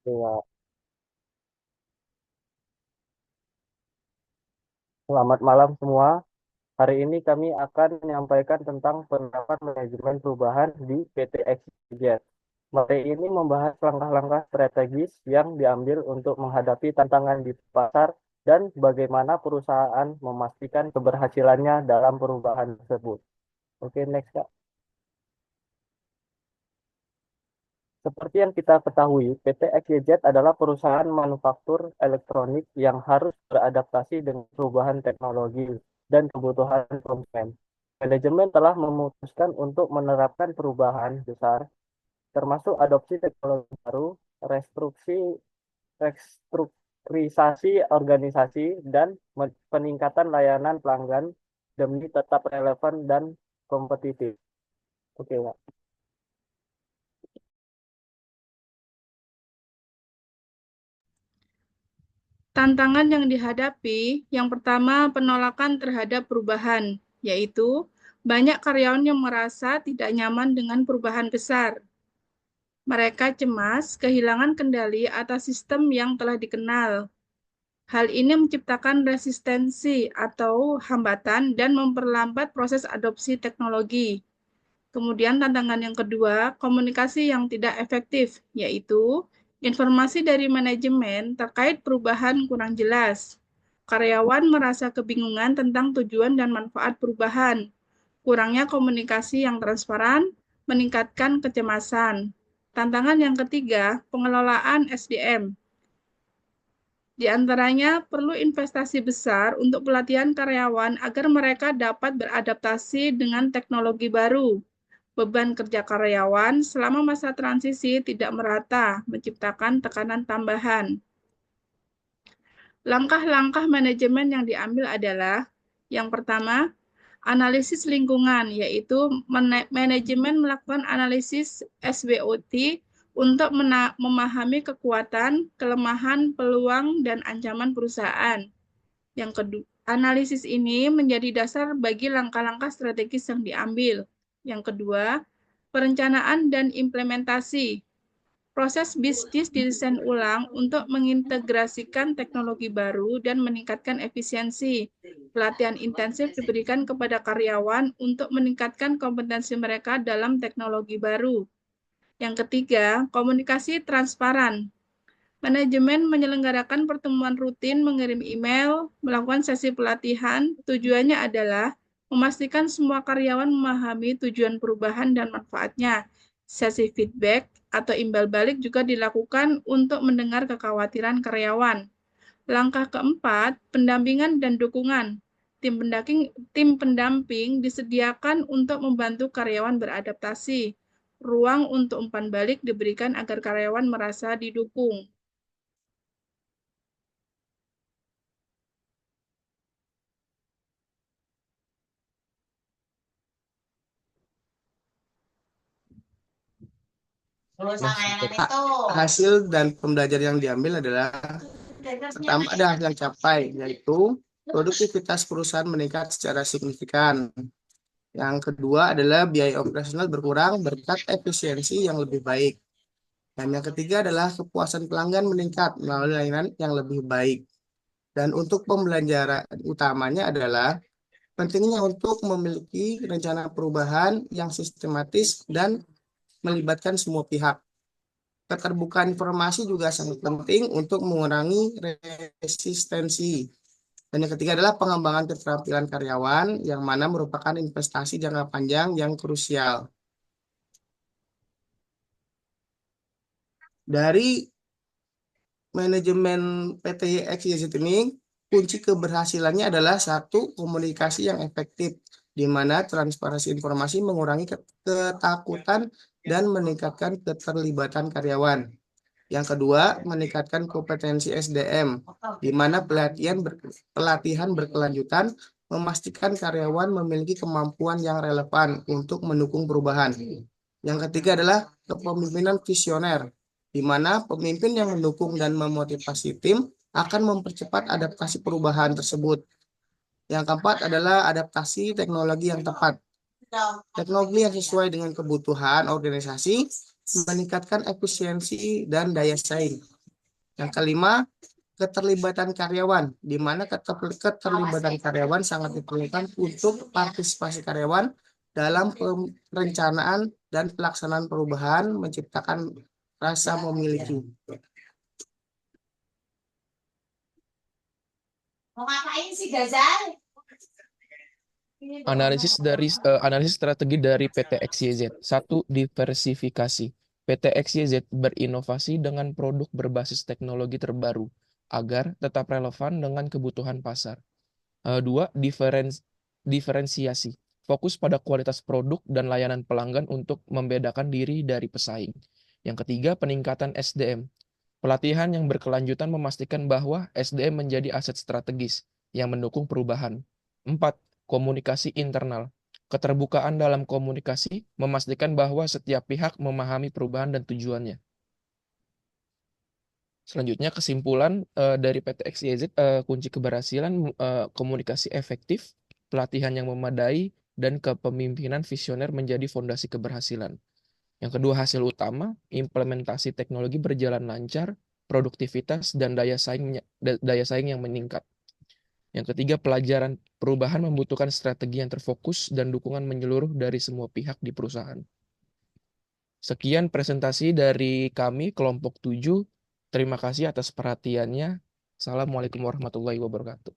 Ya, selamat malam semua. Hari ini kami akan menyampaikan tentang penerapan manajemen perubahan di PT XYZ. Materi ini membahas langkah-langkah strategis yang diambil untuk menghadapi tantangan di pasar dan bagaimana perusahaan memastikan keberhasilannya dalam perubahan tersebut. Oke, next, Kak. Seperti yang kita ketahui, PT XYZ adalah perusahaan manufaktur elektronik yang harus beradaptasi dengan perubahan teknologi dan kebutuhan konsumen. Manajemen telah memutuskan untuk menerapkan perubahan besar, termasuk adopsi teknologi baru, restrukturisasi organisasi, dan peningkatan layanan pelanggan demi tetap relevan dan kompetitif. Oke, Pak. Tantangan yang dihadapi, yang pertama penolakan terhadap perubahan, yaitu banyak karyawan yang merasa tidak nyaman dengan perubahan besar. Mereka cemas kehilangan kendali atas sistem yang telah dikenal. Hal ini menciptakan resistensi atau hambatan dan memperlambat proses adopsi teknologi. Kemudian tantangan yang kedua, komunikasi yang tidak efektif, yaitu informasi dari manajemen terkait perubahan kurang jelas. Karyawan merasa kebingungan tentang tujuan dan manfaat perubahan. Kurangnya komunikasi yang transparan meningkatkan kecemasan. Tantangan yang ketiga, pengelolaan SDM. Di antaranya perlu investasi besar untuk pelatihan karyawan agar mereka dapat beradaptasi dengan teknologi baru. Beban kerja karyawan selama masa transisi tidak merata, menciptakan tekanan tambahan. Langkah-langkah manajemen yang diambil adalah yang pertama, analisis lingkungan, yaitu manajemen melakukan analisis SWOT untuk memahami kekuatan, kelemahan, peluang, dan ancaman perusahaan. Yang kedua, analisis ini menjadi dasar bagi langkah-langkah strategis yang diambil. Yang kedua, perencanaan dan implementasi. Proses bisnis didesain ulang untuk mengintegrasikan teknologi baru dan meningkatkan efisiensi. Pelatihan intensif diberikan kepada karyawan untuk meningkatkan kompetensi mereka dalam teknologi baru. Yang ketiga, komunikasi transparan. Manajemen menyelenggarakan pertemuan rutin, mengirim email, melakukan sesi pelatihan. Tujuannya adalah memastikan semua karyawan memahami tujuan perubahan dan manfaatnya. Sesi feedback atau imbal balik juga dilakukan untuk mendengar kekhawatiran karyawan. Langkah keempat, pendampingan dan dukungan. Tim pendamping disediakan untuk membantu karyawan beradaptasi. Ruang untuk umpan balik diberikan agar karyawan merasa didukung. Hasil dan pembelajaran yang diambil adalah pertama ada hasil yang capai, yaitu produktivitas perusahaan meningkat secara signifikan. Yang kedua adalah biaya operasional berkurang berkat efisiensi yang lebih baik. Dan yang ketiga adalah kepuasan pelanggan meningkat melalui layanan yang lebih baik. Dan untuk pembelajaran utamanya adalah pentingnya untuk memiliki rencana perubahan yang sistematis dan melibatkan semua pihak. Keterbukaan informasi juga sangat penting untuk mengurangi resistensi. Dan yang ketiga adalah pengembangan keterampilan karyawan yang mana merupakan investasi jangka panjang yang krusial. Dari manajemen PT XYZ ini, kunci keberhasilannya adalah satu, komunikasi yang efektif, di mana transparansi informasi mengurangi ketakutan dan meningkatkan keterlibatan karyawan. Yang kedua, meningkatkan kompetensi SDM, di mana pelatihan berkelanjutan memastikan karyawan memiliki kemampuan yang relevan untuk mendukung perubahan. Yang ketiga adalah kepemimpinan visioner, di mana pemimpin yang mendukung dan memotivasi tim akan mempercepat adaptasi perubahan tersebut. Yang keempat adalah adaptasi teknologi yang tepat. Teknologi yang sesuai dengan kebutuhan organisasi meningkatkan efisiensi dan daya saing. Yang kelima, keterlibatan karyawan, di mana keterlibatan karyawan sangat diperlukan untuk partisipasi karyawan dalam perencanaan dan pelaksanaan perubahan, menciptakan rasa memiliki. Mau ngapain sih Gazal? Analisis strategi dari PT XYZ. 1. Diversifikasi. PT XYZ berinovasi dengan produk berbasis teknologi terbaru agar tetap relevan dengan kebutuhan pasar. 2. Diferensiasi. Fokus pada kualitas produk dan layanan pelanggan untuk membedakan diri dari pesaing. Yang ketiga, peningkatan SDM. Pelatihan yang berkelanjutan memastikan bahwa SDM menjadi aset strategis yang mendukung perubahan. 4. Komunikasi internal. Keterbukaan dalam komunikasi memastikan bahwa setiap pihak memahami perubahan dan tujuannya. Selanjutnya kesimpulan dari PT XYZ, kunci keberhasilan komunikasi efektif, pelatihan yang memadai, dan kepemimpinan visioner menjadi fondasi keberhasilan. Yang kedua, hasil utama, implementasi teknologi berjalan lancar, produktivitas dan daya saing yang meningkat. Yang ketiga, pelajaran perubahan membutuhkan strategi yang terfokus dan dukungan menyeluruh dari semua pihak di perusahaan. Sekian presentasi dari kami, kelompok 7. Terima kasih atas perhatiannya. Assalamualaikum warahmatullahi wabarakatuh.